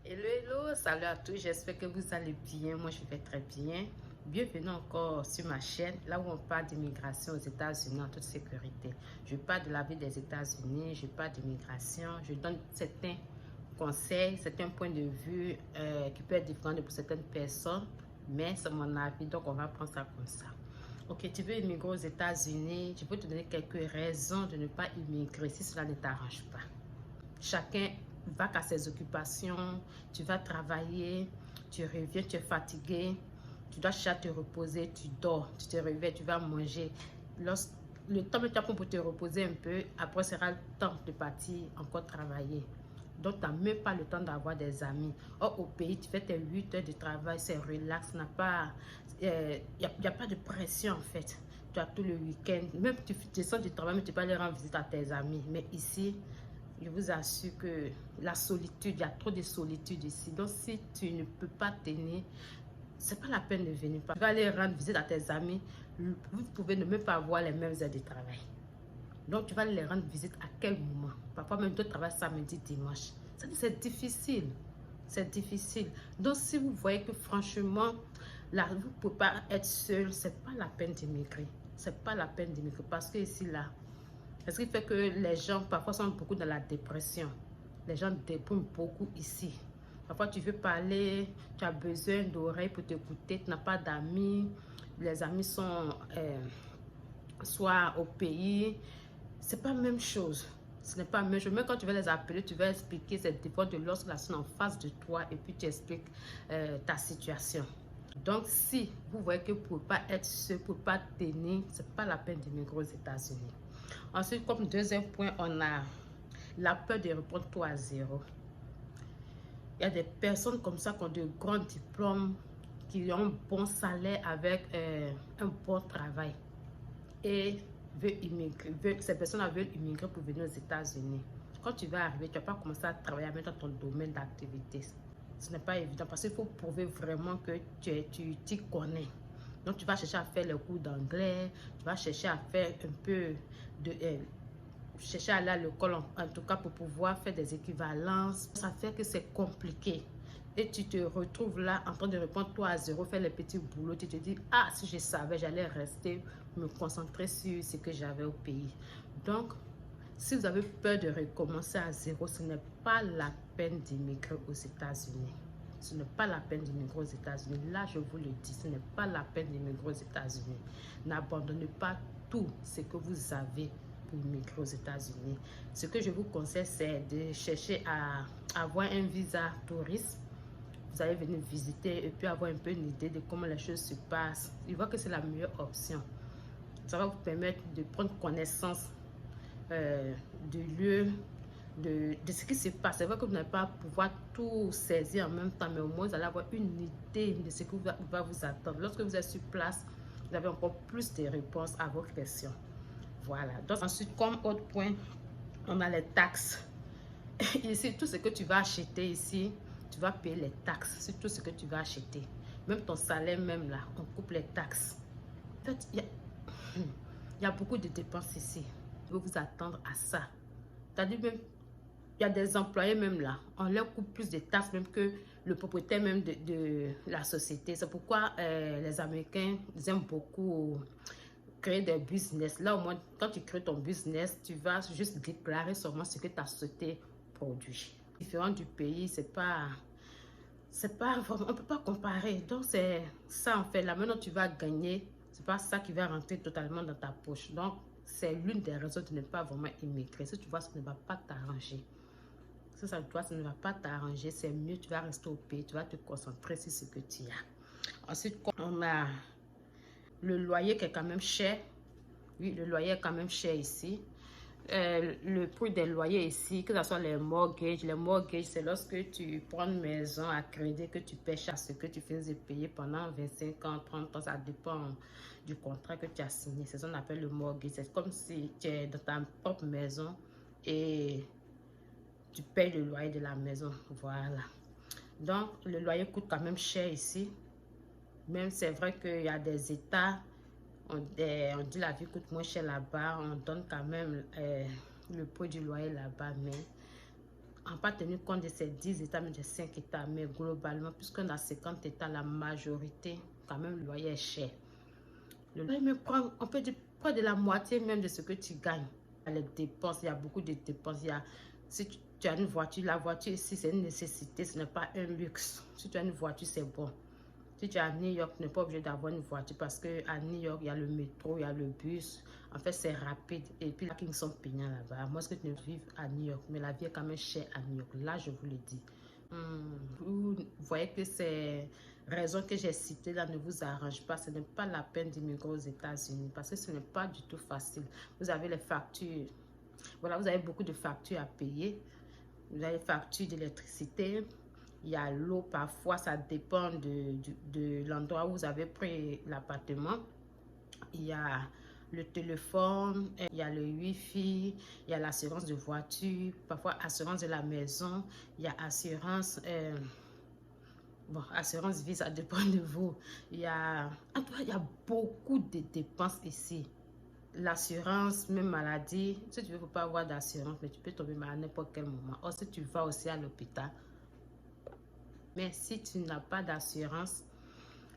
Hello, hello, salut à tous, j'espère que vous allez bien, moi je vais très bien. Bienvenue encore sur ma chaîne, là où on parle d'immigration aux États-Unis en toute sécurité. Je parle de la vie des États-Unis, je parle d'immigration, je donne certains conseils, certains points de vue qui peuvent être différents pour certaines personnes, mais c'est mon avis, donc on va prendre ça comme ça. Ok, tu veux immigrer aux États-Unis, je peux te donner quelques raisons de ne pas immigrer si cela ne t'arrange pas. Chacun va à ses occupations, tu vas travailler, tu reviens, tu es fatigué, tu dois chercher à te reposer, tu dors, tu te réveilles, tu vas manger. Le temps que tu as pour te reposer un peu, après sera le temps de partir encore travailler. Donc, tu n'as même pas le temps d'avoir des amis. Or, au pays, tu fais tes 8 heures de travail, c'est relax, il n'y a pas de pression en fait. Tu as tout le week-end, même tu descends du travail, mais tu peux aller rendre visite à tes amis. Mais ici, je vous assure que la solitude, il y a trop de solitude ici. Donc, si tu ne peux pas tenir, c'est pas la peine de venir. Tu vas aller rendre visite à tes amis. Vous pouvez ne même pas avoir les mêmes heures de travail. Donc, tu vas les rendre visite à quel moment? Parfois, même d'autres travaillent samedi, dimanche. C'est difficile. C'est difficile. Donc, si vous voyez que franchement, là, vous ne pouvez pas être seul, c'est pas la peine d'immigrer. C'est pas la peine d'immigrer. Parce que ici, là, ce qui fait que les gens parfois sont beaucoup dans la dépression. Les gens dépriment beaucoup ici. Parfois tu veux parler, tu as besoin d'oreilles pour t'écouter, tu n'as pas d'amis. Les amis sont soit au pays. C'est pas la même chose. Ce n'est pas la même chose. Même quand tu vas les appeler, tu vas expliquer cette différence de lorsque la personne en face de toi et puis tu expliques ta situation. Donc, si vous voyez que vous ne pouvez pas être seul, pour ne pas tenir, ce n'est pas la peine d'immigrer aux États-Unis. Ensuite, comme deuxième point, on a la peur de reprendre tout à zéro. Il y a des personnes comme ça qui ont de grands diplômes, qui ont un bon salaire avec un bon travail et veulent immigrer. Ces personnes veulent immigrer pour venir aux États-Unis. Quand tu vas arriver, tu ne vas pas commencer à travailler dans ton domaine d'activité. Ce n'est pas évident parce qu'il faut prouver vraiment que tu t'y connais. Donc, tu vas chercher à faire les cours d'anglais, tu vas chercher à faire un peu de... chercher à aller à l'école, en tout cas pour pouvoir faire des équivalences. Ça fait que c'est compliqué. Et tu te retrouves là en train de répondre toi à zéro, faire les petits boulots. Tu te dis, ah, si je savais, j'allais rester, me concentrer sur ce que j'avais au pays. Donc, si vous avez peur de recommencer à zéro, ce n'est pas la peine d'immigrer aux États-Unis. Ce n'est pas la peine d'immigrer aux États-Unis. Là, je vous le dis, ce n'est pas la peine d'immigrer aux États-Unis. N'abandonnez pas tout ce que vous avez pour immigrer aux États-Unis. Ce que je vous conseille, c'est de chercher à avoir un visa touriste. Vous allez venir visiter et puis avoir un peu une idée de comment les choses se passent. Je vois que c'est la meilleure option. Ça va vous permettre de prendre connaissance du lieu, de ce qui se passe. C'est vrai que vous n'allez pas pouvoir tout saisir en même temps, mais au moins vous allez avoir une idée de ce qui va vous attendre. Lorsque vous êtes sur place, vous avez encore plus de réponses à vos questions. Voilà. Donc ensuite, comme autre point, on a les taxes. Ici, tout ce que tu vas acheter ici, tu vas payer les taxes sur tout ce que tu vas acheter. Même ton salaire, même là, on coupe les taxes. En fait, il y a beaucoup de dépenses ici. Vous vous attendre à ça. C'est-à-dire même, il y a des employés même là, on leur coupe plus de taxes même que le propriétaire même de la société. C'est pourquoi les Américains aiment beaucoup créer des business. Là, au moins, quand tu crées ton business, tu vas juste déclarer seulement ce que ta société produit. Différent du pays, c'est pas vraiment, on peut pas comparer. Donc, c'est ça en fait. Là, maintenant, tu vas gagner. C'est pas ça qui va rentrer totalement dans ta poche. Donc, c'est l'une des raisons de ne pas vraiment immigrer. Si tu vois, ça ne va pas t'arranger. Si ça, toi, ça ne va pas t'arranger, c'est mieux, tu vas rester au pays, tu vas te concentrer sur ce que tu as. Ensuite, on a le loyer qui est quand même cher. Oui, le loyer est quand même cher ici. Le prix des loyers ici, que ce soit les mortgages, c'est lorsque tu prends une maison à crédit que tu payes à ce que tu fais payer pendant 25 ans, 30 ans, ça dépend du contrat que tu as signé. C'est ce qu'on appelle le mortgage. C'est comme si tu es dans ta propre maison et tu payes le loyer de la maison. Voilà. Donc, le loyer coûte quand même cher ici. Même c'est vrai qu'il y a des États, on dit la vie coûte moins cher là-bas, on donne quand même le prix du loyer là-bas, mais en pas tenu compte de ces 10 États, mais de 5 États. Mais globalement, puisqu'on a 50 États, la majorité, quand même, le loyer est cher. Le loyer me prend, on peut dire, près de la moitié même de ce que tu gagnes. Les dépenses, il y a beaucoup de dépenses. Si tu as une voiture, la voiture ici, c'est une nécessité, ce n'est pas un luxe. Si tu as une voiture, c'est bon. Si tu es à New York, tu n'es pas obligé d'avoir une voiture parce qu'à New York, il y a le métro, il y a le bus. En fait, c'est rapide. Et puis, les parkings sont payants là-bas. Moi, ce que tu ne vis à New York, mais la vie est quand même chère à New York. Là, je vous le dis. Vous voyez que ces raisons que j'ai citées là ne vous arrangent pas. Ce n'est pas la peine d'immigrer aux États-Unis parce que ce n'est pas du tout facile. Vous avez les factures. Voilà, vous avez beaucoup de factures à payer. Vous avez les factures d'électricité. Il y a l'eau, parfois, ça dépend de l'endroit où vous avez pris l'appartement. Il y a le téléphone, il y a le wifi, il y a l'assurance de voiture, parfois assurance de la maison, il y a assurance, bon, assurance vie, ça dépend de vous. Il y a beaucoup de dépenses ici. L'assurance, même maladie, si tu ne veux pas avoir d'assurance, mais tu peux tomber malade à n'importe quel moment. Or, si tu vas aussi à l'hôpital, mais si tu n'as pas d'assurance,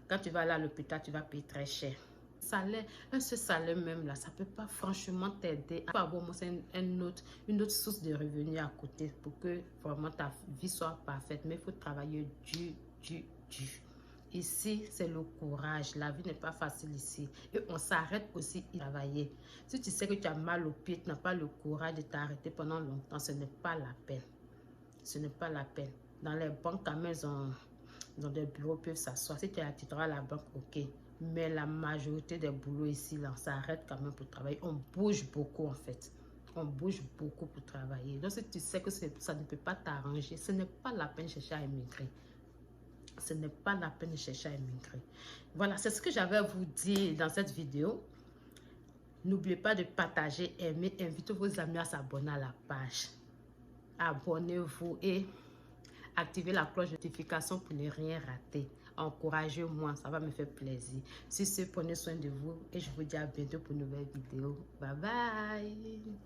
quand tu vas aller à l'hôpital, tu vas payer très cher. Salaire, ce salaire même là, ça ne peut pas franchement t'aider à avoir une autre source de revenus à côté pour que vraiment ta vie soit parfaite. Mais il faut travailler dur. Ici, c'est le courage. La vie n'est pas facile ici. Et on s'arrête aussi à travailler. Si tu sais que tu as mal au pied, tu n'as pas le courage de t'arrêter pendant longtemps, ce n'est pas la peine. Ce n'est pas la peine. Dans les banques, quand même, ils ont des bureaux, peuvent s'asseoir. Si tu es attitré à la banque, ok. Mais la majorité des boulots ici, là, on s'arrête quand même pour travailler. On bouge beaucoup, en fait. On bouge beaucoup pour travailler. Donc, si tu sais que ça ne peut pas t'arranger, ce n'est pas la peine de chercher à émigrer. Ce n'est pas la peine de chercher à émigrer. Voilà, c'est ce que j'avais à vous dire dans cette vidéo. N'oubliez pas de partager, aimer, invitez vos amis à s'abonner à la page. Abonnez-vous et activez la cloche de notification pour ne rien rater. Encouragez-moi, ça va me faire plaisir. Sur ce, prenez soin de vous et je vous dis à bientôt pour une nouvelle vidéo. Bye bye.